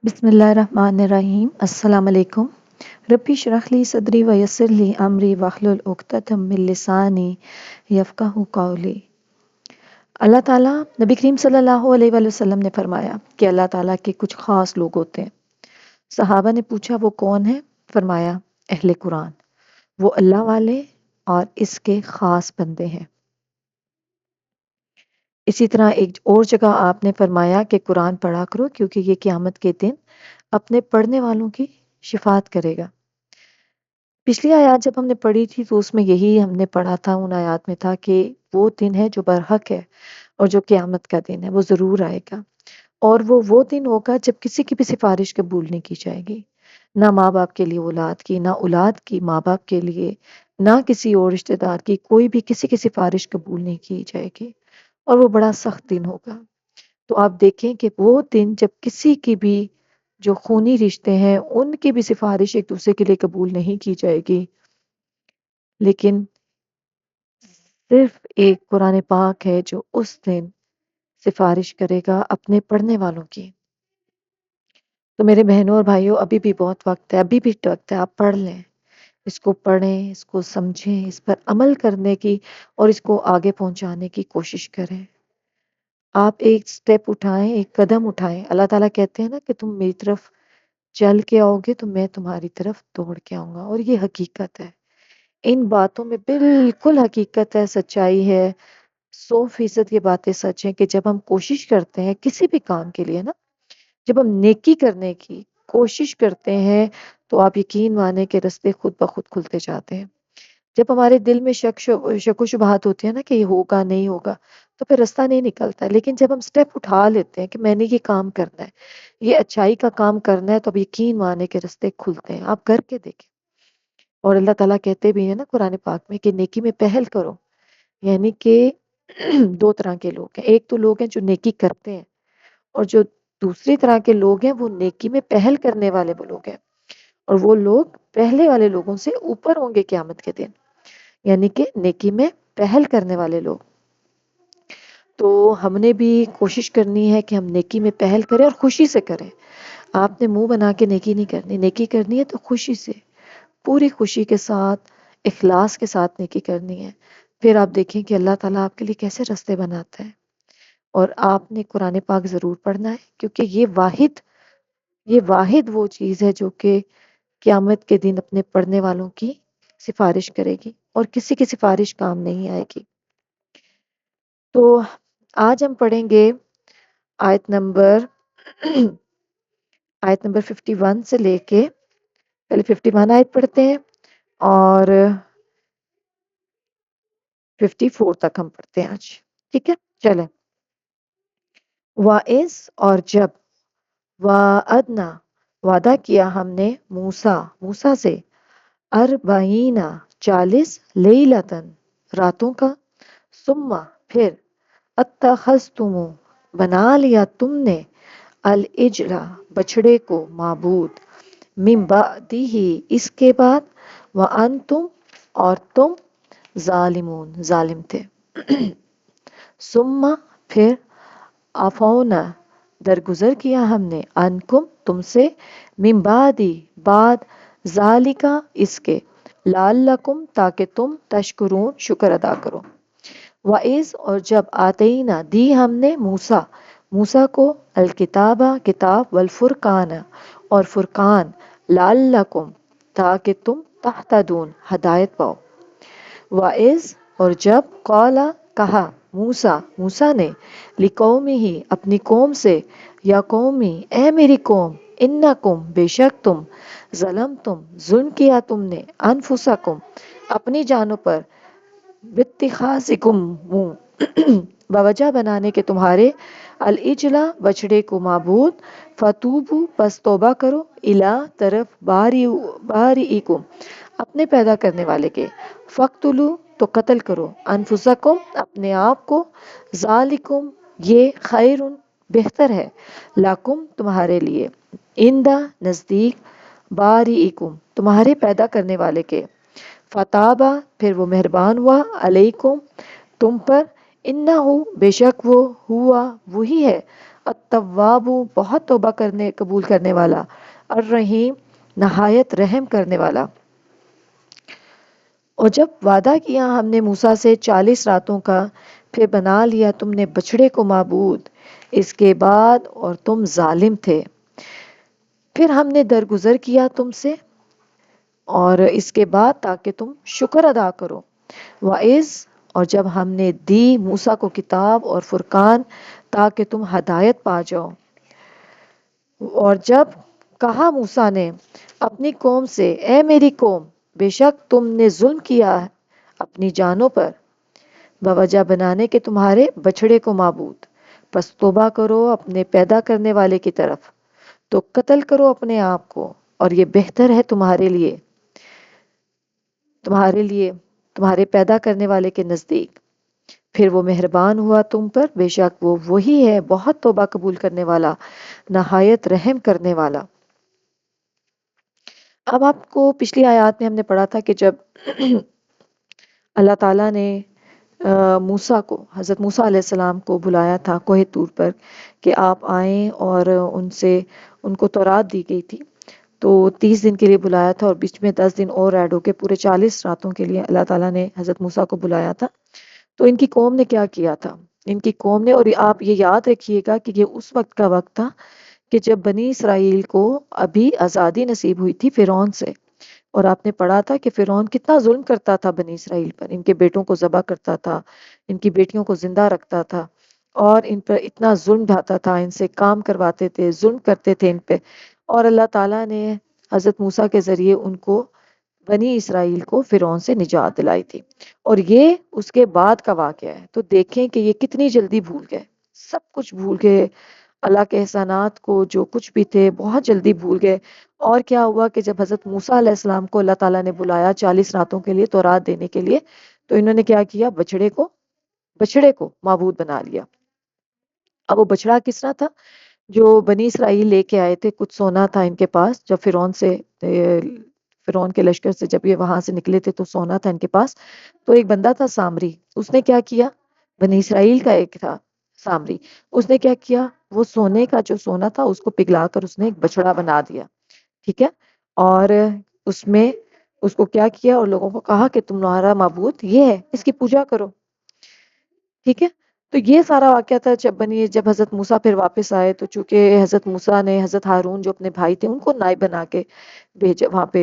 بسم اللہ الرحمن الرحیم۔ السلام علیکم۔ ربی اشرح لی صدری ویسر لی امری واحلل عقدۃ من لسانی یفقہوا قولی۔ اللہ تعالیٰ نبی کریم صلی اللہ علیہ وآلہ وسلم نے فرمایا کہ اللہ تعالیٰ کے کچھ خاص لوگ ہوتے ہیں۔ صحابہ نے پوچھا وہ کون ہیں؟ فرمایا اہل قرآن، وہ اللہ والے اور اس کے خاص بندے ہیں۔ اسی طرح ایک اور جگہ آپ نے فرمایا کہ قرآن پڑھا کرو کیونکہ یہ قیامت کے دن اپنے پڑھنے والوں کی شفاعت کرے گا۔ پچھلی آیات جب ہم نے پڑھی تھی تو اس میں یہی ہم نے پڑھا تھا، ان آیات میں تھا کہ وہ دن ہے جو برحق ہے اور جو قیامت کا دن ہے وہ ضرور آئے گا، اور وہ دن ہوگا جب کسی کی بھی سفارش قبول نہیں کی جائے گی، نہ ماں باپ کے لیے اولاد کی، نہ اولاد کی ماں باپ کے لیے، نہ کسی اور رشتہ دار کی، کوئی بھی کسی کی سفارش قبول نہیں کی جائے گی، اور وہ بڑا سخت دن ہوگا۔ تو آپ دیکھیں کہ وہ دن جب کسی کی بھی جو خونی رشتے ہیں ان کی بھی سفارش ایک دوسرے کے لیے قبول نہیں کی جائے گی، لیکن صرف ایک قرآن پاک ہے جو اس دن سفارش کرے گا اپنے پڑھنے والوں کی۔ تو میرے بہنوں اور بھائیوں، ابھی بھی بہت وقت ہے، ابھی بھی وقت ہے، آپ پڑھ لیں، اس کو پڑھیں، اس کو سمجھیں، اس پر عمل کرنے کی اور اس کو آگے پہنچانے کی کوشش کریں۔ آپ ایک سٹیپ اٹھائیں، ایک قدم اٹھائیں، اللہ تعالیٰ کہتے ہیں نا کہ تم میری طرف چل کے آؤ گے تو میں تمہاری طرف دوڑ کے آؤں گا، اور یہ حقیقت ہے، ان باتوں میں بالکل حقیقت ہے، سچائی ہے، 100% یہ باتیں سچ ہیں کہ جب ہم کوشش کرتے ہیں کسی بھی کام کے لیے نا، جب ہم نیکی کرنے کی کوشش کرتے ہیں تو آپ یقین مانیں کہ رستے خود بخود کھلتے جاتے ہیں۔ جب ہمارے دل میں شک و شبہات ہوتی ہے نا کہ یہ ہوگا نہیں ہوگا تو پھر راستہ نہیں نکلتا ہے، لیکن جب ہم سٹیپ اٹھا لیتے ہیں کہ میں نے یہ کام کرنا ہے، یہ اچھائی کا کام کرنا ہے، تو اب یقین مانے کہ رستے کھلتے ہیں، آپ کر کے دیکھیں۔ اور اللہ تعالیٰ کہتے بھی ہیں نا قرآن پاک میں کہ نیکی میں پہل کرو، یعنی کہ دو طرح کے لوگ ہیں، ایک تو لوگ ہیں جو نیکی کرتے ہیں، اور جو دوسری طرح کے لوگ ہیں وہ نیکی میں پہل کرنے والے وہ لوگ ہیں، اور وہ لوگ پہلے والے لوگوں سے اوپر ہوں گے قیامت کے دن، یعنی کہ نیکی میں پہل کرنے والے لوگ۔ تو ہم نے بھی کوشش کرنی ہے کہ ہم نیکی میں پہل کریں اور خوشی سے کریں۔ آپ نے منہ بنا کے نیکی نہیں کرنی، نیکی کرنی ہے تو خوشی سے، پوری خوشی کے ساتھ، اخلاص کے ساتھ نیکی کرنی ہے، پھر آپ دیکھیں کہ اللہ تعالیٰ آپ کے لیے کیسے راستے بناتا ہے۔ اور آپ نے قرآن پاک ضرور پڑھنا ہے کیونکہ یہ واحد وہ چیز ہے جو کہ قیامت کے دن اپنے پڑھنے والوں کی سفارش کرے گی، اور کسی کی سفارش کام نہیں آئے گی۔ تو آج ہم پڑھیں گے آیت نمبر 51 سے لے کے، پہلے 51 آیت پڑھتے ہیں اور 54 تک ہم پڑھتے ہیں آج، ٹھیک ہے؟ چلیں۔ وَإِذْ اور جب، وَعَدْنَا وعدہ کیا ہم نے موسیٰ سے، 40 لیلتن راتوں کا، ثم پھر، اتخذتم بنا لیا تم نے، العجل بچڑے کو، معبود، من بعدہ اس کے بعد، وانتم اور تم، ظالمون ظالم تھے، ثم پھر، عفونا درگزر کیا ہم نے، عنکم تم سے، من بعد ذالکا اس کے، لعلکم تاکہ تم، تشکرون شکر ادا کرو۔ وَإِذْ اور جب، آتینا دی ہم نے، موسیٰ کو، الکتابہ کتاب، والفرقان اور فرقان، لعلکم تاکہ تم، تہتدون ہدایت پاؤ۔ وَإِذْ اور جب، قَالَ کہا، موسیٰ نے، لِقَوْمِهِ اپنی قوم سے، یا قومی اے میری قوم، انکم بے شک تم، ظلمتم ظلم کیا تم نے، انفسکم اپنی جانوں پر، باتخاذکم بوجہ بنانے کے تمہارے، العجلہ بچڑے کو، معبود، فتوبوا پس توبہ کرو، الی طرف، بارئکم اپنے پیدا کرنے والے کے، فقتلوا تو قتل کرو، انفسکم اپنے آپ کو، ذالکم یہ، خیر بہتر ہے، لکم تمہارے لیے، عند نزدیک، بارئکم تمہارے پیدا کرنے والے کے، فتابہ پھر وہ مہربان ہوا، علیکم تم پر، انہو بے شک وہ، ہوا وہی ہے، التواب بہت توبہ کرنے قبول کرنے والا، الرحیم نہایت رحم کرنے والا۔ اور جب وعدہ کیا ہم نے موسیٰ سے 40 راتوں کا، پھر بنا لیا تم نے بچڑے کو معبود اس کے بعد، اور تم ظالم تھے۔ پھر ہم نے درگزر کیا تم سے اور اس کے بعد تاکہ تم شکر ادا کرو۔ وَإِذْ اور جب ہم نے دی موسیٰ کو کتاب اور فرقان تاکہ تم ہدایت پا جاؤ۔ اور جب کہا موسیٰ نے اپنی قوم سے، اے میری قوم، بے شک تم نے ظلم کیا ہے اپنی جانوں پر بوجہ بنانے کے تمہارے بچڑے کو معبود، پس توبہ کرو اپنے پیدا کرنے والے کی طرف، تو قتل کرو اپنے آپ کو، اور یہ بہتر ہے تمہارے پیدا کرنے والے کے نزدیک، پھر وہ مہربان ہوا تم پر، بے شک وہ وہی ہے بہت توبہ قبول کرنے والا، نہایت رحم کرنے والا۔ اب آپ کو پچھلی آیات میں ہم نے پڑھا تھا کہ جب اللہ تعالیٰ نے موسیٰ کو، حضرت موسیٰ علیہ السلام کو بلایا تھا کوہ طور پر کہ آپ آئیں، اور ان کو تورات دی گئی تھی، تو 30 دن کے لیے بلایا تھا، اور بیچ میں 10 دن اور ایڈ ہو کے پورے 40 راتوں کے لیے اللہ تعالیٰ نے حضرت موسیٰ کو بلایا تھا۔ تو ان کی قوم نے کیا کیا تھا؟ ان کی قوم نے، اور آپ یہ یاد رکھیے گا کہ یہ اس وقت کا وقت تھا کہ جب بنی اسرائیل کو ابھی آزادی نصیب ہوئی تھی فرعون سے، اور آپ نے پڑھا تھا کہ فرعون کتنا ظلم کرتا تھا بنی اسرائیل پر، ان کے بیٹوں کو ذبح کرتا تھا، ان کی بیٹیوں کو زندہ رکھتا تھا، اور ان پر اتنا ظلم ڈھاتا تھا، ان سے کام کرواتے تھے، ظلم کرتے تھے ان پہ، اور اللہ تعالیٰ نے حضرت موسیٰ کے ذریعے ان کو، بنی اسرائیل کو فرعون سے نجات دلائی تھی۔ اور یہ اس کے بعد کا واقعہ ہے، تو دیکھیں کہ یہ کتنی جلدی بھول گئے، سب کچھ بھول گئے، اللہ کے احسانات کو جو کچھ بھی تھے بہت جلدی بھول گئے۔ اور کیا ہوا کہ جب حضرت موسیٰ علیہ السلام کو اللہ تعالیٰ نے بلایا 40 راتوں کے لیے تورات دینے کے لیے، تو انہوں نے کیا کیا؟ بچڑے کو معبود بنا لیا۔ اب وہ بچڑا کس طرح تھا؟ جو بنی اسرائیل لے کے آئے تھے، کچھ سونا تھا ان کے پاس، جب فرعون کے لشکر سے جب یہ وہاں سے نکلے تھے تو سونا تھا ان کے پاس، تو ایک بندہ تھا سامری، اس نے کیا کیا؟ بنی اسرائیل کا ایک تھا سامری، اس نے کیا کیا؟ وہ سونے کا جو سونا تھا اس کو پگھلا کر اس نے ایک بچڑا بنا دیا، ٹھیک ہے، اور اس کو کیا کیا، اور لوگوں کو کہا کہ تمہارا معبود یہ ہے، اس کی پوجا کرو، ٹھیک ہے۔ تو یہ سارا واقعہ تھا جب حضرت موسیٰ پھر واپس آئے، تو چونکہ حضرت موسیٰ نے حضرت ہارون جو اپنے بھائی تھے ان کو نائب بنا کے بھیجا، وہاں پہ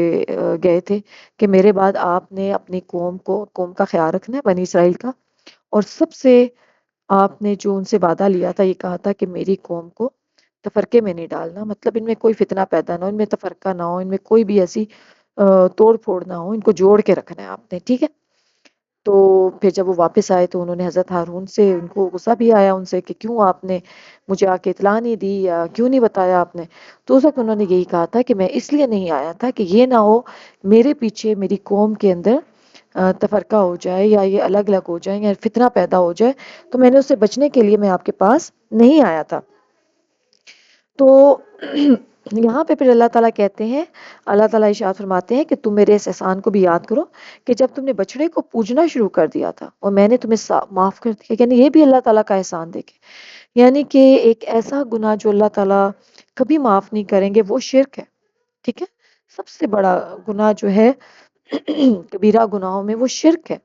گئے تھے کہ میرے بعد آپ نے اپنی قوم کا خیال رکھنا ہے، بنی اسرائیل کا، اور سب سے آپ نے جو ان سے وعدہ لیا تھا، یہ کہا تھا کہ میری قوم کو تفرقے میں نہیں ڈالنا، مطلب ان میں کوئی فتنہ پیدا نہ ہو، ان میں تفرقہ نہ ہو، ان میں کوئی بھی ایسی توڑ پھوڑ نہ ہو، ان کو جوڑ کے رکھنا ہے آپ نے، ٹھیک ہے۔ تو پھر جب وہ واپس آئے تو انہوں نے حضرت ہارون سے، ان کو غصہ بھی آیا ان سے کہ کیوں آپ نے مجھے آ کے اطلاع نہیں دی، یا کیوں نہیں بتایا آپ نے، تو اس وقت انہوں نے یہی کہا تھا کہ میں اس لیے نہیں آیا تھا کہ یہ نہ ہو میرے پیچھے میری قوم کے اندر تفرقہ ہو جائے، یا یہ الگ الگ ہو جائیں، یا فتنہ پیدا ہو جائے، تو میں نے اس سے بچنے کے لیے میں آپ کے پاس نہیں آیا تھا۔ تو یہاں پہ پھر اللہ تعالیٰ کہتے ہیں، اللہ تعالیٰ ارشاد فرماتے ہیں کہ تم میرے اس احسان کو بھی یاد کرو کہ جب تم نے بچڑے کو پوجنا شروع کر دیا تھا اور میں نے تمہیں معاف کر دیا، یعنی یہ بھی اللہ تعالیٰ کا احسان دیکھیں، یعنی کہ ایک ایسا گناہ جو اللہ تعالیٰ کبھی معاف نہیں کریں گے وہ شرک ہے، ٹھیک ہے، سب سے بڑا گناہ جو ہے کبیرہ گناہوں میں وہ شرک ہے،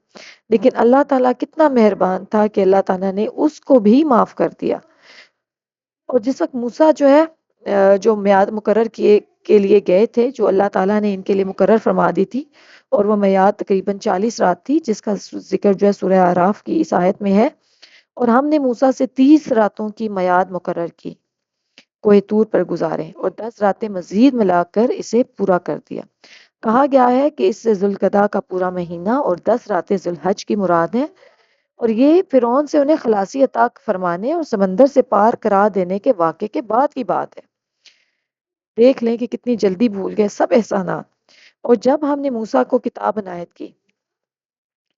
لیکن اللہ تعالیٰ کتنا مہربان تھا کہ اللہ تعالیٰ نے اس کو بھی معاف کر دیا۔ اور جس وقت موسیٰ جو ہے جو میعاد مقرر کیے کے لیے گئے تھے، جو اللہ تعالیٰ نے ان کے لیے مقرر فرما دی تھی، اور وہ میعاد تقریباً 40 رات تھی، جس کا ذکر جو ہے سورہ اعراف کی اس آیت میں ہے، اور ہم نے موسیٰ سے 30 راتوں کی میعاد مقرر کی، کوہ طور پر گزارے، اور 10 راتیں مزید ملا کر اسے پورا کر دیا۔ کہا گیا ہے کہ اس سے ذوالقعدہ کا پورا مہینہ اور 10 راتیں ذوالحج کی مراد ہیں، اور یہ فرعون سے انہیں خلاصی عطا فرمانے اور سمندر سے پار کرا دینے کے واقعے کے بعد کی بات ہے۔ دیکھ لیں کہ کتنی جلدی بھول گئے سب احسانات۔ اور جب ہم نے موسیٰ کو کتاب عنایت کی،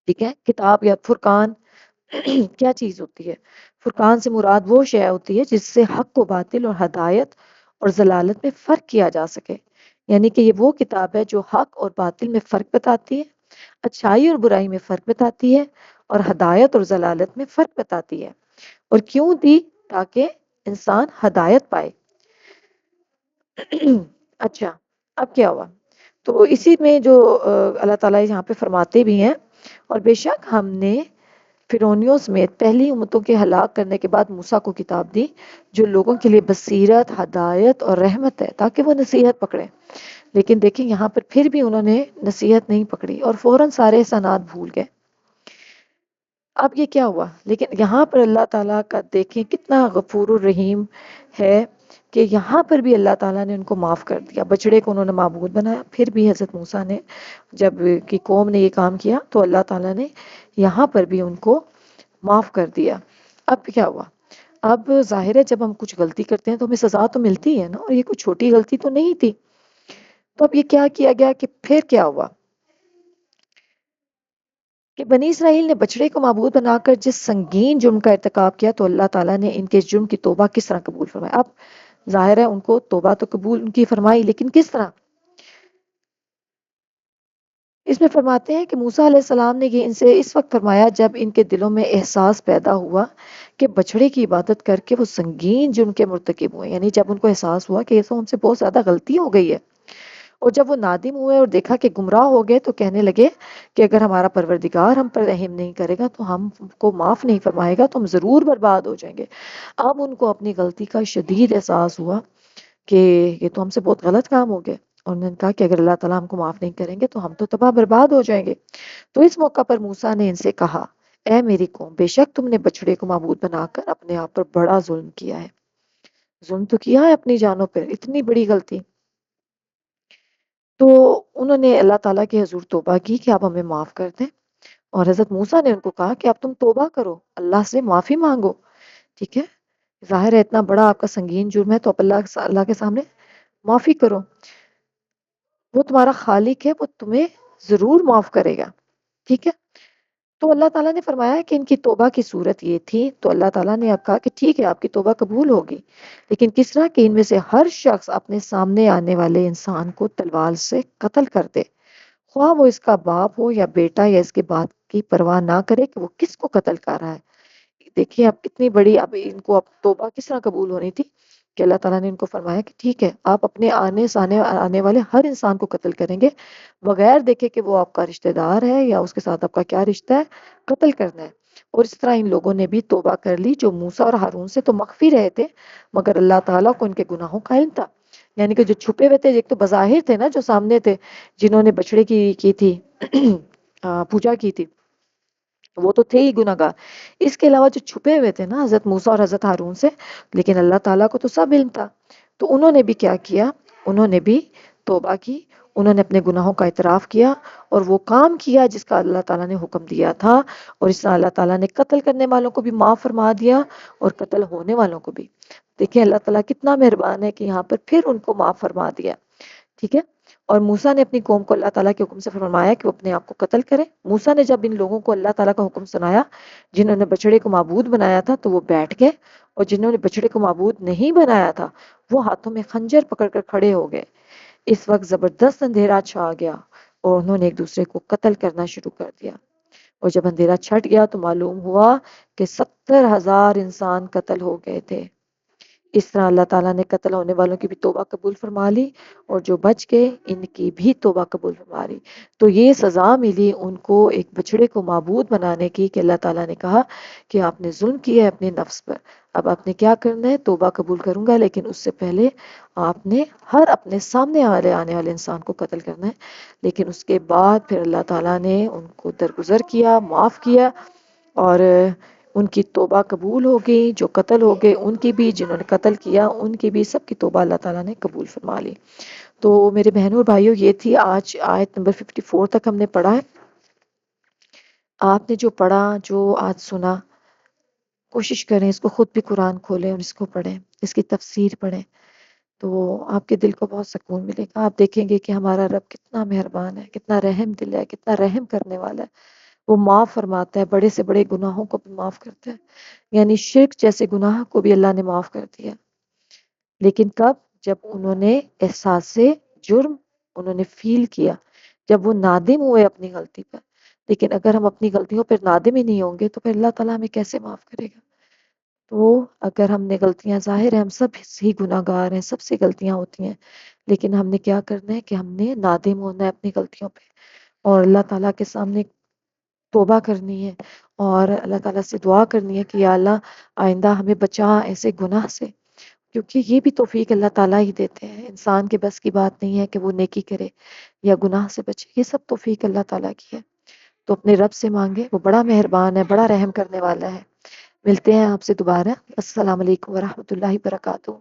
ٹھیک ہے، کتاب یا فرقان کیا چیز ہوتی ہے؟ فرقان سے مراد وہ شے ہوتی ہے جس سے حق و باطل اور ہدایت اور ضلالت میں فرق کیا جا سکے، یعنی کہ یہ وہ کتاب ہے جو حق اور باطل میں فرق بتاتی ہے، اچھائی اور برائی میں فرق بتاتی ہے، اور ہدایت اور ضلالت میں فرق بتاتی ہے۔ اور کیوں دی؟ تاکہ انسان ہدایت پائے۔ اچھا، اب کیا ہوا؟ تو اسی میں جو اللہ تعالیٰ یہاں پہ فرماتے بھی ہیں، اور بے شک ہم نے فرعونیوں سمیت پہلی امتوں کے ہلاک کرنے کے بعد موسیٰ کو کتاب دی جو لوگوں کے لیے بصیرت، ہدایت اور رحمت ہے، تاکہ وہ نصیحت پکڑیں۔ لیکن دیکھیں یہاں پر پھر بھی انہوں نے نصیحت نہیں پکڑی اور فوراً سارے احسانات بھول گئے۔ اب یہ کیا ہوا؟ لیکن یہاں پر اللہ تعالیٰ کا دیکھیں کتنا غفور الرحیم ہے کہ یہاں پر بھی اللہ تعالیٰ نے ان کو معاف کر دیا۔ بچڑے کو انہوں نے معبود بنایا، پھر بھی حضرت موسیٰ نے جب کی قوم نے یہ کام کیا تو اللہ تعالیٰ نے یہاں پر بھی ان کو معاف کر دیا۔ اب کیا ہوا؟ اب ظاہر ہے جب ہم کچھ غلطی کرتے ہیں تو ہمیں سزا تو ملتی ہے نا، اور یہ کوئی چھوٹی غلطی تو نہیں تھی۔ تو اب یہ کیا کیا گیا کہ پھر کیا ہوا کہ بنی اسرائیل نے بچڑے کو معبود بنا کر جس سنگین جرم کا ارتکاب کیا تو اللہ تعالیٰ نے ان کے اس جرم کی توبہ کس طرح قبول فرمایا؟ اب ظاہر ہے ان کو توبہ تو قبول ان کی فرمائی، لیکن کس طرح؟ اس میں فرماتے ہیں کہ موسیٰ علیہ السلام نے یہ ان سے اس وقت فرمایا جب ان کے دلوں میں احساس پیدا ہوا کہ بچڑے کی عبادت کر کے وہ سنگین جرم کے مرتکب ہوئے، یعنی جب ان کو احساس ہوا کہ یہ تو ہم سے بہت زیادہ غلطی ہو گئی ہے، اور جب وہ نادم ہوئے اور دیکھا کہ گمراہ ہو گئے تو کہنے لگے کہ اگر ہمارا پروردگار ہم پر رحم نہیں کرے گا تو ہم کو معاف نہیں فرمائے گا تو ہم ضرور برباد ہو جائیں گے۔ اب ان کو اپنی غلطی کا شدید احساس ہوا کہ یہ تو ہم سے بہت غلط کام ہو گیا، اور انہوں نے کہا کہ اگر اللہ تعالیٰ ہم کو معاف نہیں کریں گے تو ہم تو تباہ برباد ہو جائیں گے۔ تو اس موقع پر موسیٰ نے ان سے کہا، اے میری قوم، بے شک تم نے بچڑے کو معبود بنا کر اپنے آپ پر بڑا ظلم کیا ہے۔ ظلم تو کیا ہے اپنی جانوں پر، اتنی بڑی غلطی۔ تو انہوں نے اللہ تعالیٰ کے حضور توبہ کی کہ آپ ہمیں معاف کر دیں، اور حضرت موسیٰ نے ان کو کہا کہ اب تم توبہ کرو، اللہ سے معافی مانگو، ٹھیک ہے؟ ظاہر ہے اتنا بڑا آپ کا سنگین جرم ہے تو آپ اللہ کے سامنے معافی کرو، وہ تمہارا خالق ہے، وہ تمہیں ضرور معاف کرے گا، ٹھیک ہے؟ تو اللہ تعالیٰ نے فرمایا کہ ان کی توبہ کی صورت یہ تھی، تو اللہ تعالیٰ نے اب کہا کہ ٹھیک ہے آپ کی توبہ قبول ہوگی، لیکن کس طرح کہ ان میں سے ہر شخص اپنے سامنے آنے والے انسان کو تلوار سے قتل کر دے، خواہ وہ اس کا باپ ہو یا بیٹا، یا اس کے بات کی پرواہ نہ کرے کہ وہ کس کو قتل کر رہا ہے۔ دیکھیں اب کتنی بڑی، اب ان کو اب توبہ کس طرح قبول ہونی تھی کہ اللہ تعالیٰ نے ان کو فرمایا کہ ٹھیک ہے آپ اپنے آنے والے ہر انسان کو قتل کریں گے بغیر دیکھے کہ وہ آپ کا رشتہ دار ہے یا اس کے ساتھ آپ کا کیا رشتہ ہے، قتل کرنا ہے۔ اور اس طرح ان لوگوں نے بھی توبہ کر لی جو موسیٰ اور ہارون سے تو مخفی رہے تھے، مگر اللہ تعالیٰ کو ان کے گناہوں کا علم تھا، یعنی کہ جو چھپے ہوئے تھے ایک تو بظاہر تھے نا، جو سامنے تھے جنہوں نے بچڑے کی تھی پوجا کی تھی، وہ تو تھے ہی گناہ گار، اس کے علاوہ جو چھپے ہوئے تھے نا حضرت موسیٰ اور حضرت ہارون سے، لیکن اللہ تعالیٰ کو تو سب علم تھا۔ تو انہوں نے بھی کیا کیا؟ انہوں نے بھی توبہ کی، انہوں نے اپنے گناہوں کا اعتراف کیا اور وہ کام کیا جس کا اللہ تعالیٰ نے حکم دیا تھا، اور اس طرح اللہ تعالیٰ نے قتل کرنے والوں کو بھی معاف فرما دیا اور قتل ہونے والوں کو بھی۔ دیکھیں اللہ تعالیٰ کتنا مہربان ہے کہ یہاں پر پھر ان کو معاف فرما دیا، ٹھیک ہے؟ اور موسیٰ نے اپنی قوم کو اللہ تعالیٰ کے حکم سے فرمایا کہ وہ اپنے آپ کو قتل کرے۔ موسیٰ نے جب ان لوگوں کو اللہ تعالیٰ کا حکم سنایا، جنہوں نے بچڑے کو معبود بنایا تھا تو وہ بیٹھ گئے، اور جنہوں نے بچڑے کو معبود نہیں بنایا تھا وہ ہاتھوں میں خنجر پکڑ کر کھڑے ہو گئے۔ اس وقت زبردست اندھیرا چھا گیا اور انہوں نے ایک دوسرے کو قتل کرنا شروع کر دیا، اور جب اندھیرا چھٹ گیا تو معلوم ہوا کہ 70,000 انسان قتل ہو گئے تھے۔ اس طرح اللہ تعالیٰ نے قتل ہونے والوں کی بھی توبہ قبول فرما لی، اور جو بچ گئے ان کی بھی توبہ قبول فرما لی۔ تو یہ سزا ملی ان کو ایک بچڑے کو معبود بنانے کی کہ اللہ تعالیٰ نے کہا کہ آپ نے ظلم کیا ہے اپنے نفس پر، اب آپ نے کیا کرنا ہے؟ توبہ قبول کروں گا، لیکن اس سے پہلے آپ نے ہر اپنے سامنے آنے والے انسان کو قتل کرنا ہے۔ لیکن اس کے بعد پھر اللہ تعالیٰ نے ان کو درگزر کیا، معاف کیا، اور ان کی توبہ قبول ہو گئی، جو قتل ہو گئے ان کی بھی، جنہوں نے قتل کیا ان کی بھی، سب کی توبہ اللہ تعالیٰ نے قبول فرما لی۔ تو میرے بہنوں اور بھائیوں یہ تھی آج آیت نمبر 54 تک ہم نے پڑھا ہے۔ آپ نے جو پڑھا، جو آج سنا، کوشش کریں اس کو خود بھی قرآن کھولیں اور اس کو پڑھیں، اس کی تفسیر پڑھیں، تو آپ کے دل کو بہت سکون ملے گا۔ آپ دیکھیں گے کہ ہمارا رب کتنا مہربان ہے، کتنا رحم دل ہے، کتنا رحم کرنے والا ہے، وہ معاف فرماتا ہے، بڑے سے بڑے گناہوں کو بھی معاف کرتا ہے، یعنی شرک جیسے گناہ کو بھی اللہ نے معاف کر دیا، لیکن کب؟ جب انہوں نے احساس جرم انہوں نے فیل کیا، جب وہ نادم ہوئے اپنی غلطی پر۔ لیکن اگر ہم اپنی غلطیوں پر نادم ہی نہیں ہوں گے تو پھر اللہ تعالیٰ ہمیں کیسے معاف کرے گا؟ تو اگر ہم نے غلطیاں، ظاہر ہے ہم سب ہی گناہ گار ہیں، سب سے غلطیاں ہوتی ہیں، لیکن ہم نے کیا کرنا ہے کہ ہم نے نادم ہونا ہے اپنی غلطیوں پہ، اور اللہ تعالیٰ کے سامنے توبہ کرنی ہے، اور اللہ تعالیٰ سے دعا کرنی ہے کہ یا اللہ آئندہ ہمیں بچا ایسے گناہ سے، کیونکہ یہ بھی توفیق اللہ تعالیٰ ہی دیتے ہیں، انسان کے بس کی بات نہیں ہے کہ وہ نیکی کرے یا گناہ سے بچے، یہ سب توفیق اللہ تعالیٰ کی ہے۔ تو اپنے رب سے مانگے، وہ بڑا مہربان ہے، بڑا رحم کرنے والا ہے۔ ملتے ہیں آپ سے دوبارہ۔ السلام علیکم ورحمۃ اللہ وبرکاتہ۔